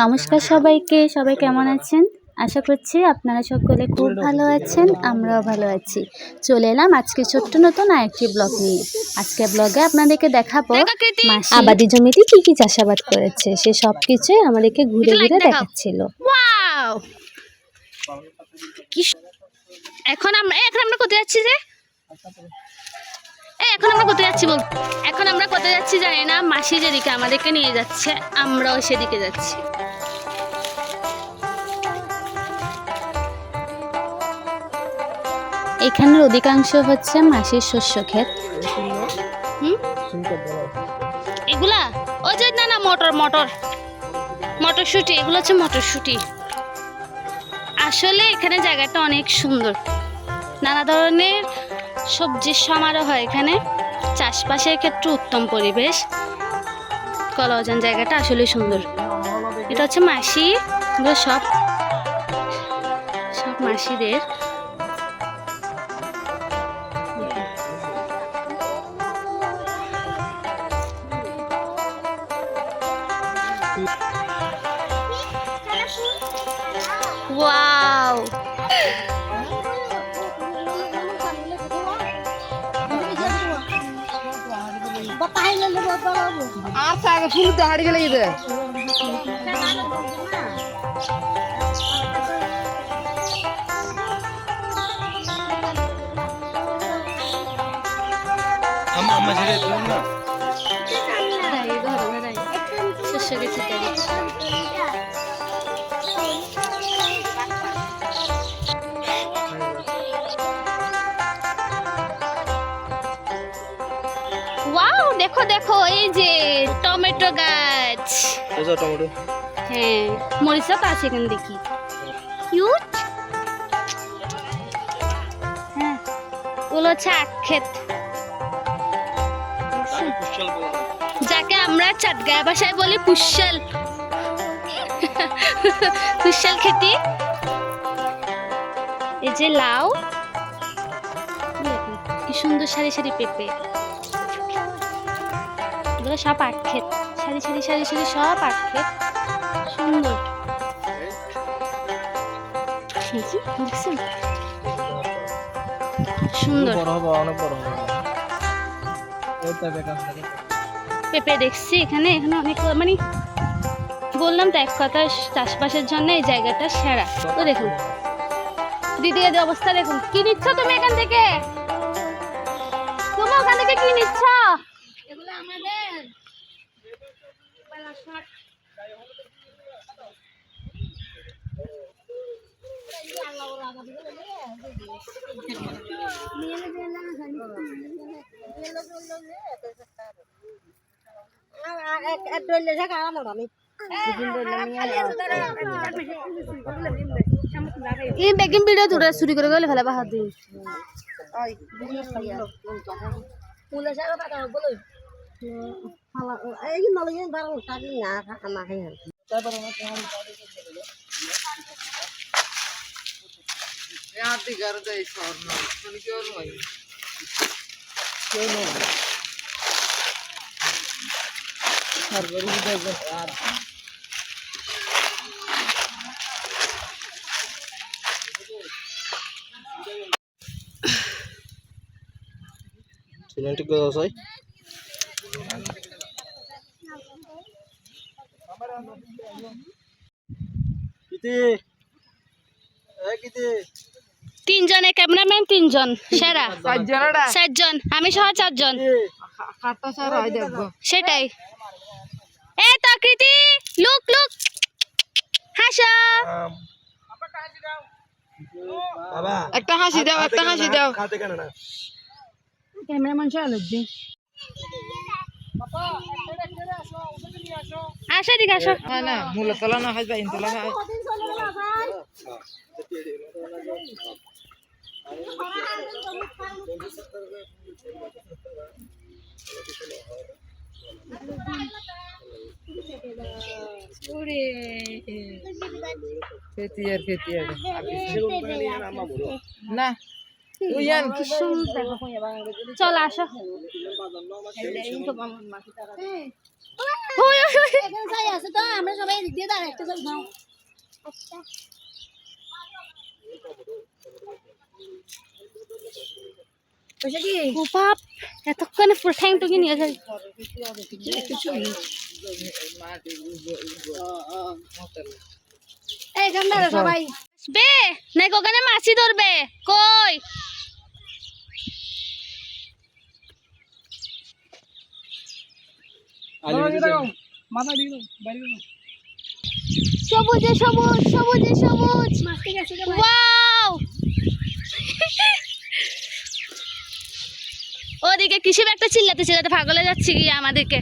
নমস্কার সবাইকে, সবাই কেমন আছেন? আশা করছি আপনারা সকলে খুব ভালো আছেন, আমরাও ভালো আছি। চলে এলাম আজকে ছোট্ট নতুন আরেকটি ব্লগ নিয়ে। আজকে ব্লগে আপনাদেরকে দেখাবো মাসি আবাদি জমিতে কি কি চাষাবাদ করেছে, সে সব কিছুই আমাদেরকে ঘুরে ঘুরে দেখাচ্ছিল। এখন আমরা কোথায় যাচ্ছি যে এখন আমরা কোথায় যাচ্ছি জানি না। মাসি যেদিকে আমাদেরকে নিয়ে যাচ্ছে, আমরাও সেদিকে যাচ্ছি। এখানের অধিকাংশ হচ্ছে মাসির শস্য ক্ষেত। এগুলা ওই যে না মটরশুটি, এগুলো হচ্ছে মটরশুটি। আসলে এখানে জায়গাটা অনেক সুন্দর, নানা ধরনের সবজির সমারোহ হয় এখানে। চাষবাসের ক্ষেত্রে উত্তম পরিবেশ, কলাবাগান জায়গাটা আসলে সুন্দর। এটা হচ্ছে মাসি, সব মাসিদের। ওয়াও, হারিয়ে গেলে শস্য গেছে ওয়াও, দেখো দেখো, এই যে টমেটো গাছ। টমেটো, হ্যাঁ, মরিচা তো আছে এখানে দেখি। কিউট। হ্যাঁ, ওগুলো হচ্ছে আখ ক্ষেত, যাকে আমরা চাটগাঁয়া ভাষায় বলি পুষ্যাল। পুষ্যাল খেতি। এই যে লাউ, কি সুন্দর সারি সারি পেঁপে। এগুলো সব আখ ক্ষেত, সারি সারি সারি সারি সব আখ ক্ষেত, সুন্দর। দেখছেন সুন্দর পেঁপে দেখছি এখানে। অনেক মানে বললাম তো, এক কথা চাষবাসের জন্য এই জায়গাটা সেরা। তো দেখুন দিদির অবস্থা, দেখুন কি নিচ্ছ তুমি এখান থেকে? তুমি ওখান থেকে কি নিচ্ছ? এগুলো আমাদের বেগিং ভিডিও তোরা চুরি করে গেলে ফেলে বাহার দিন। সিনেমাটিক ব্যবসায় তিনজনে ক্যামেরাম্যান, তিনজন সেরা, 4জন, আমি সহ 4জন। সেটাই। এ তাকৃতি, লুক লুক, হাসা, একটা হাসি দাও, একটা হাসি দাও। ক্যামেরাম্যান চলো দি আসো, ঠিক আসো। না মূলা তোলা না খাইবা, ইন তোলা খাই। খেতি আর না উইয়ান কি সুন্দর চল আসো ওই, ওই, ওই। আমরা সবাই দিয়ে দাঁড়া একটা ও বাপ এতক্ষণে পুরো ঠ্যাং টুকি নিয়ে যাই সবাই বে নাকি ওখানে মাছি ধরবে কই সবুজে সবুজ সবুজে সবুজ ওয়াও ওদিকে কিসব একটা চিল্লাতে চিল্লাতে পাগলে যাচ্ছে গিয়ে আমাদেরকে